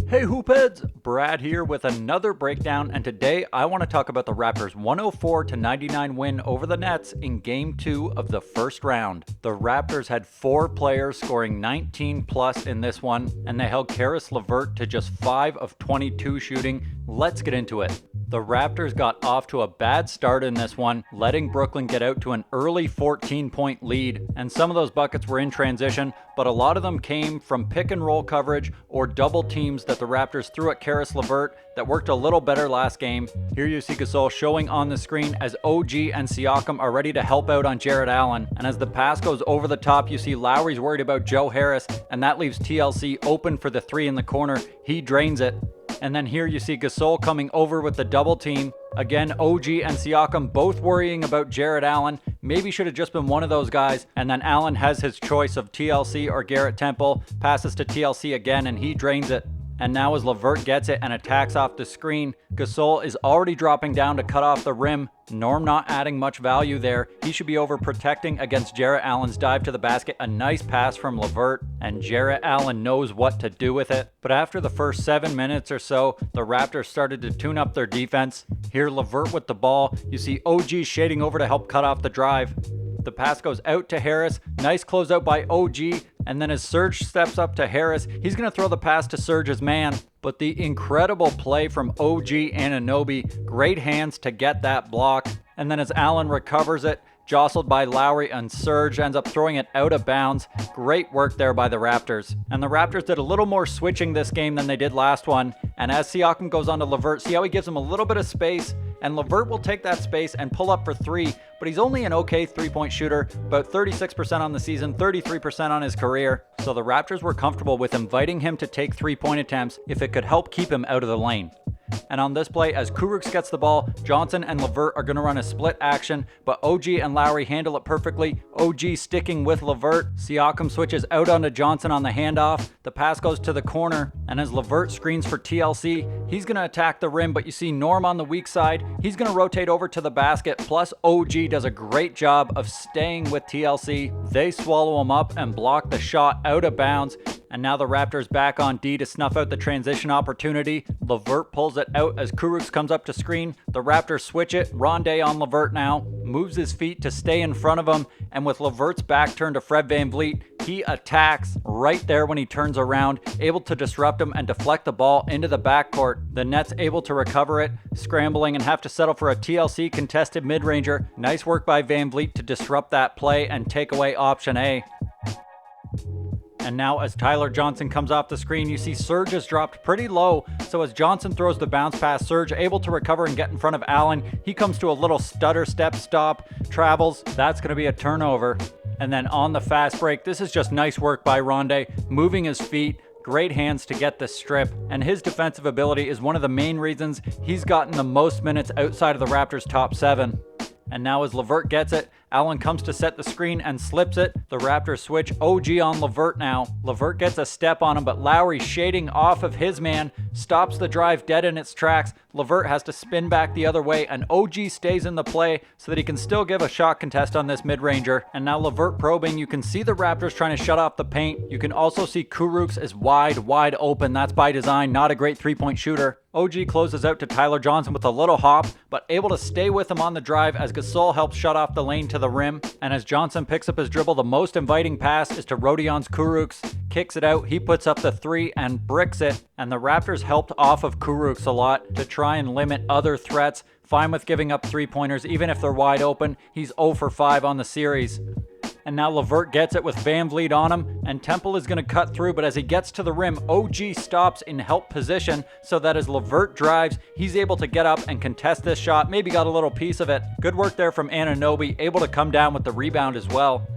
Hey Hoopheads, Brad here with another breakdown, and today I want to talk about the Raptors' 104-99 win over the Nets in Game 2 of the first round. The Raptors had 4 players scoring 19 plus in this one, and they held Caris LeVert to just 5 of 22 shooting. Let's get into it. The Raptors got off to a bad start in this one, letting Brooklyn get out to an early 14-point lead, and some of those buckets were in transition, but a lot of them came from pick and roll coverage or double teams that the Raptors threw at Caris LeVert that worked a little better last game. Here you see Gasol showing on the screen as OG and Siakam are ready to help out on Jarrett Allen, and as the pass goes over the top, you see Lowry's worried about Joe Harris, and that leaves TLC open for the 3 in the corner. He drains it. And then here you see Gasol coming over with the double team. Again, OG and Siakam both worrying about Jarrett Allen. Maybe should have just been one of those guys. And then Allen has his choice of TLC or Garrett Temple. Passes to TLC again and he drains it. And now as LeVert gets it and attacks off the screen, Gasol is already dropping down to cut off the rim. Norm not adding much value there. He should be over protecting against Jarrett Allen's dive to the basket. A nice pass from LeVert, and Jarrett Allen knows what to do with it. But after the first 7 minutes or so, the Raptors started to tune up their defense. Here LeVert with the ball. You see OG shading over to help cut off the drive. The pass goes out to Harris. Nice closeout by OG. And then as Serge steps up to Harris, he's going to throw the pass to Serge's man. But the incredible play from OG Anunoby, great hands to get that block. And then as Allen recovers it, jostled by Lowry, and Serge ends up throwing it out of bounds. Great work there by the Raptors. And the Raptors did a little more switching this game than they did last one. And as Siakam goes on to LeVert, see how he gives him a little bit of space? And LeVert will take that space and pull up for 3, but he's only an okay 3-point shooter, about 36% on the season, 33% on his career. So the Raptors were comfortable with inviting him to take 3-point attempts if it could help keep him out of the lane. And on this play, as Kurucs gets the ball, Johnson and LeVert are going to run a split action, but OG and Lowry handle it perfectly. OG sticking with LeVert. Siakam switches out onto Johnson on the handoff. The pass goes to the corner, and as LeVert screens for TLC, he's going to attack the rim, but you see Norm on the weak side. He's going to rotate over to the basket, plus OG does a great job of staying with TLC. They swallow him up and block the shot out of bounds. And now the Raptors back on D to snuff out the transition opportunity. LeVert pulls it out as Kurucs comes up to screen. The Raptors switch it. Rondé on LeVert now. Moves his feet to stay in front of him. And with LeVert's back turned to Fred VanVleet, he attacks right there when he turns around, able to disrupt him and deflect the ball into the backcourt. The Nets able to recover it, scrambling and have to settle for a TLC contested mid-ranger. Nice work by VanVleet to disrupt that play and take away option A. And now as Tyler Johnson comes off the screen, you see Serge is dropped pretty low. So as Johnson throws the bounce pass, Serge able to recover and get in front of Allen. He comes to a little stutter step stop, travels. That's going to be a turnover. And then on the fast break, this is just nice work by Rondé, moving his feet. Great hands to get the strip, and his defensive ability is one of the main reasons he's gotten the most minutes outside of the Raptors' top 7. And now as LeVert gets it, Allen comes to set the screen and slips it. The Raptors switch OG on LeVert now. LeVert gets a step on him, but Lowry shading off of his man, stops the drive dead in its tracks. LeVert has to spin back the other way, and OG stays in the play so that he can still give a shot contest on this mid-ranger. And now LeVert probing. You can see the Raptors trying to shut off the paint. You can also see Kurucs is wide open. That's by design, not a great 3-point shooter. OG closes out to Tyler Johnson with a little hop, but able to stay with him on the drive as Gasol helps shut off the lane to the rim. And as Johnson picks up his dribble, the most inviting pass is to Rodion's Kurucs. Kicks it out, he puts up the 3 and bricks it. And the Raptors helped off of Kurucs a lot to try and limit other threats. Fine with giving up 3-pointers, even if they're wide open. He's 0 for 5 on the series. And now LeVert gets it with VanVleet on him, and Temple is going to cut through, but as he gets to the rim, OG stops in help position so that as LeVert drives, he's able to get up and contest this shot, maybe got a little piece of it. Good work there from Anunoby, able to come down with the rebound as well.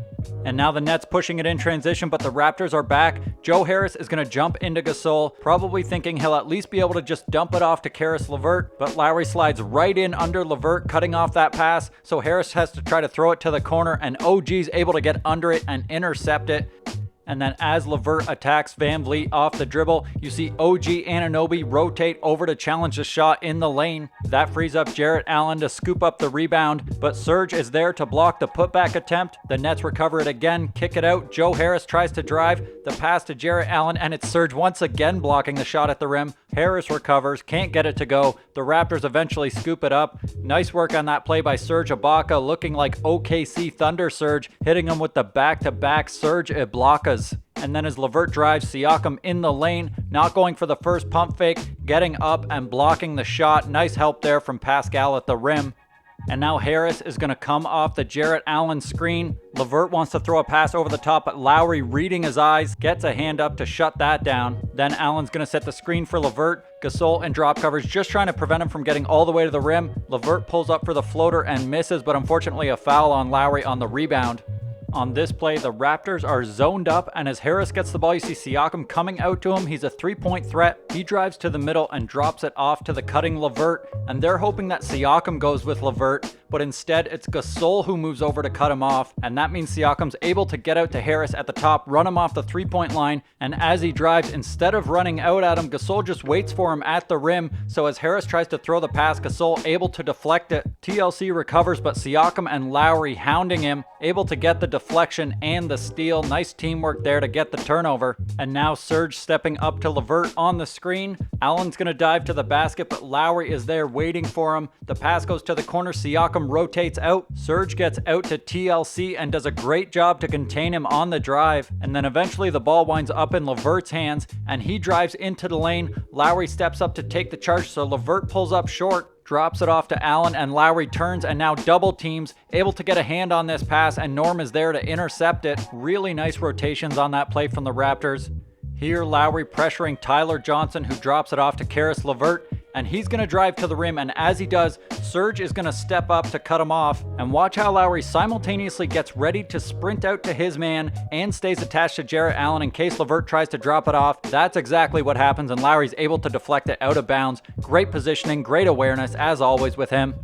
And now the Nets pushing it in transition, but the Raptors are back. Joe Harris is going to jump into Gasol, probably thinking he'll at least be able to just dump it off to Caris LeVert, but Lowry slides right in under LeVert, cutting off that pass, so Harris has to try to throw it to the corner, and OG's able to get under it and intercept it. And then as LeVert attacks Van Vliet off the dribble, you see OG Anunoby rotate over to challenge the shot in the lane. That frees up Jarrett Allen to scoop up the rebound, but Serge is there to block the putback attempt. The Nets recover it again, kick it out. Joe Harris tries to drive, the pass to Jarrett Allen, and it's Serge once again blocking the shot at the rim. Harris recovers, can't get it to go. The Raptors eventually scoop it up. Nice work on that play by Serge Ibaka, looking like OKC Thunder Serge, hitting him with the back-to-back Serge Ibaka. And then as LeVert drives, Siakam in the lane, not going for the first pump fake, getting up and blocking the shot. Nice help there from Pascal at the rim. And now Harris is going to come off the Jarrett Allen screen. LeVert wants to throw a pass over the top, but Lowry, reading his eyes, gets a hand up to shut that down. Then Allen's going to set the screen for LeVert. Gasol in drop coverage, just trying to prevent him from getting all the way to the rim. LeVert pulls up for the floater and misses, but unfortunately a foul on Lowry on the rebound. On this play, the Raptors are zoned up, and as Harris gets the ball, you see Siakam coming out to him. He's a three-point threat. He drives to the middle and drops it off to the cutting LeVert, and they're hoping that Siakam goes with LeVert, but instead it's Gasol who moves over to cut him off, and that means Siakam's able to get out to Harris at the top, run him off the three-point line, and as he drives, instead of running out at him, Gasol just waits for him at the rim, so as Harris tries to throw the pass, Gasol able to deflect it. TLC recovers, but Siakam and Lowry hounding him, able to get the deflection and the steal. Nice teamwork there to get the turnover. And now Serge stepping up to LeVert on the screen. Allen's going to dive to the basket, but Lowry is there waiting for him. The pass goes to the corner. Siakam rotates out. Serge gets out to TLC and does a great job to contain him on the drive. And then eventually the ball winds up in LeVert's hands, and he drives into the lane. Lowry steps up to take the charge, so LeVert pulls up short, drops it off to Allen, and Lowry turns and now double teams, able to get a hand on this pass, and Norm is there to intercept it. Really nice rotations on that play from the Raptors. Here, Lowry pressuring Tyler Johnson, who drops it off to Caris LeVert, and he's going to drive to the rim, and as he does, Serge is going to step up to cut him off. And watch how Lowry simultaneously gets ready to sprint out to his man and stays attached to Jarrett Allen in case LeVert tries to drop it off. That's exactly what happens, and Lowry's able to deflect it out of bounds. Great positioning, great awareness, as always with him.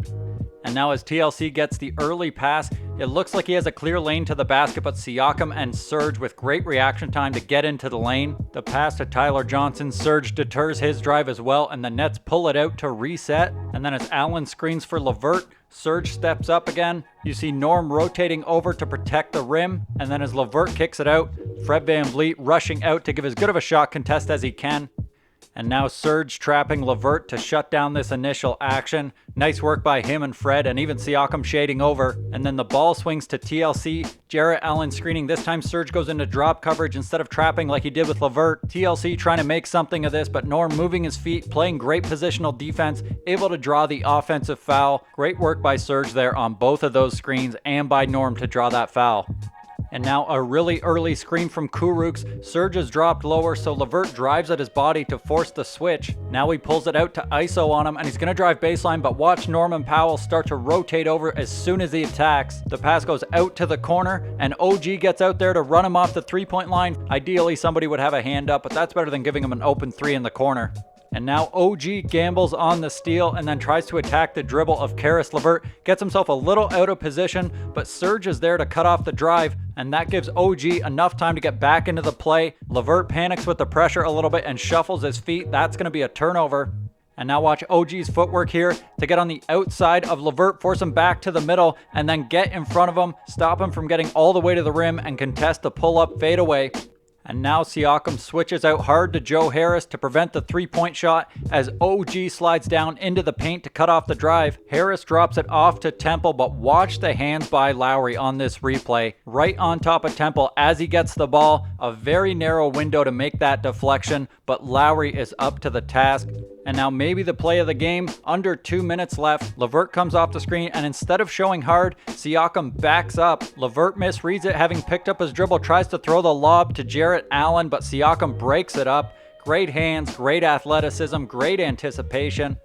And now as TLC gets the early pass, it looks like he has a clear lane to the basket, but Siakam and Serge with great reaction time to get into the lane. The pass to Tyler Johnson, Serge deters his drive as well, and the Nets pull it out to reset. And then as Allen screens for LeVert, Serge steps up again. You see Norm rotating over to protect the rim, and then as LeVert kicks it out, Fred VanVleet rushing out to give as good of a shot contest as he can. And now Serge trapping LeVert to shut down this initial action. Nice work by him and Fred, and even Siakam shading over. And then the ball swings to TLC. Jarrett Allen screening. This time Serge goes into drop coverage instead of trapping like he did with LeVert. TLC trying to make something of this, but Norm moving his feet, playing great positional defense, able to draw the offensive foul. Great work by Serge there on both of those screens and by Norm to draw that foul. And now a really early screen from Kurucs. Serge is dropped lower, so LeVert drives at his body to force the switch. Now he pulls it out to ISO on him, and he's going to drive baseline, but watch Norman Powell start to rotate over as soon as he attacks. The pass goes out to the corner, and OG gets out there to run him off the three-point line. Ideally, somebody would have a hand up, but that's better than giving him an open three in the corner. And now OG gambles on the steal and then tries to attack the dribble of Caris LeVert. Gets himself a little out of position, but Serge is there to cut off the drive, and that gives OG enough time to get back into the play. LeVert panics with the pressure a little bit and shuffles his feet. That's going to be a turnover. And now watch OG's footwork here to get on the outside of LeVert, force him back to the middle, and then get in front of him, stop him from getting all the way to the rim, and contest the pull-up fadeaway. And now Siakam switches out hard to Joe Harris to prevent the three-point shot as OG slides down into the paint to cut off the drive. Harris drops it off to Temple, but watch the hands by Lowry on this replay. Right on top of Temple as he gets the ball. A very narrow window to make that deflection, but Lowry is up to the task. And now maybe the play of the game, under 2 minutes left. LeVert comes off the screen, and instead of showing hard, Siakam backs up. LeVert misreads it, having picked up his dribble, tries to throw the lob to Jarrett Allen, but Siakam breaks it up. Great hands, great athleticism, great anticipation.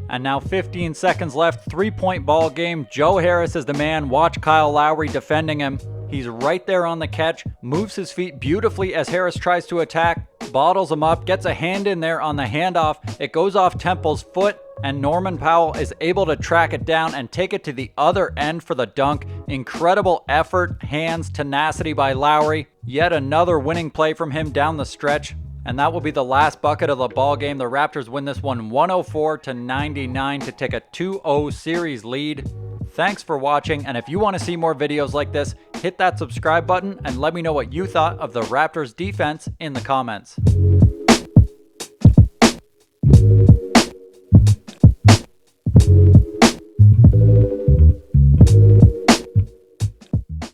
And now 15 seconds left, three-point ball game. Joe Harris is the man. Watch Kyle Lowry defending him. He's right there on the catch, moves his feet beautifully as Harris tries to attack, bottles him up, gets a hand in there on the handoff. It goes off Temple's foot, and Norman Powell is able to track it down and take it to the other end for the dunk. Incredible effort, hands, tenacity by Lowry. Yet another winning play from him down the stretch. And that will be the last bucket of the ball game. The Raptors win this one 104-99 to take a 2-0 series lead. Thanks for watching, and if you want to see more videos like this, hit that subscribe button and let me know what you thought of the Raptors defense in the comments.